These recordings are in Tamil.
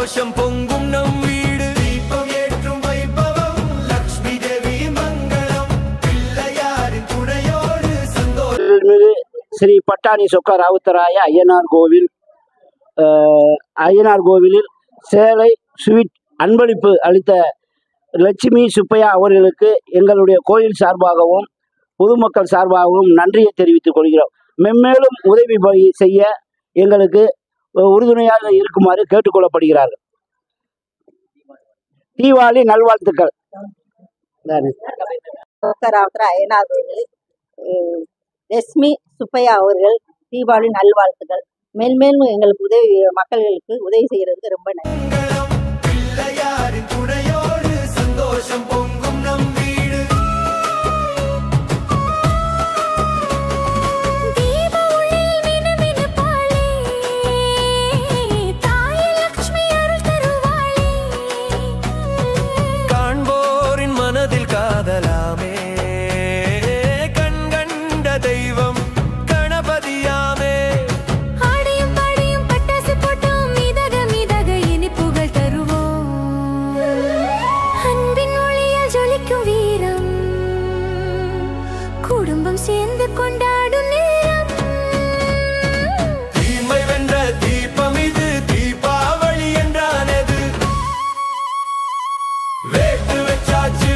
சந்தோஷம் பொங்கும் நம் வீடு. தீபம் ஏற்றும் வைபவம் லக்ஷ்மி தேவி மங்களம், பிள்ளையாரின் துணையோடு சந்தோஷம். ஸ்ரீ பட்டாணி சொக்க ராவுத்தராய ஐயனார் கோவிலில் சேலை ஸ்வீட் அன்பளிப்பு அளித்த லட்சுமி சுப்பையா அவர்களுக்கு எங்களுடைய கோயில் சார்பாகவும் பொதுமக்கள் சார்பாகவும் நன்றியை தெரிவித்துக் கொள்கிறோம். மென்மேலும் உதவி செய்ய எங்களுக்கு உறுதுணையாக இருக்குமாறு கேட்டுக்கொள்ளப்படுகிறார்கள். தீபாவளி நல்வாழ்த்துக்கள். ஐயனார் கோவில் லட்சுமி சுப்பையா அவர்கள் தீபாவளி நல்வாழ்த்துக்கள். மேல்மேலும் எங்களுக்கு மக்களுக்கு உதவி செய்யறதுக்கு ரொம்ப நன்றி. காதலாமே கண்கண்ட தெய்வம் கணபதியாமே. ஆடியும் பாடியும் பட்டாசு போட்டோம் மிதக மிதக இனிப்புகள் தருவோம். அன்பின் ஒளியால் ஜொலிக்கும் வீரம் குடும்பம் சேர்ந்து கொண்டாடும் நேரம். தீமை வென்ற தீபம் இது தீபாவளி என்றானது. வேட்டு வச்சாச்சு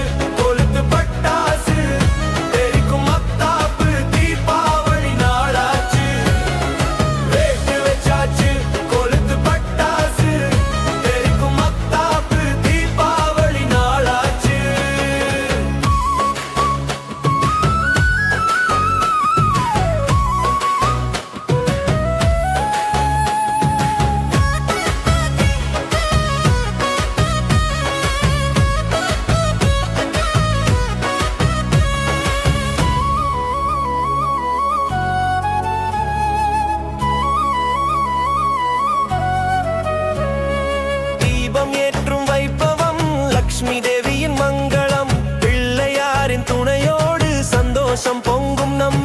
ஏற்றும் வைபவம் லக்ஷ்மி தேவியின் மங்களம், பிள்ளையாரின் துணையோடு சந்தோஷம் பொங்கும் நம்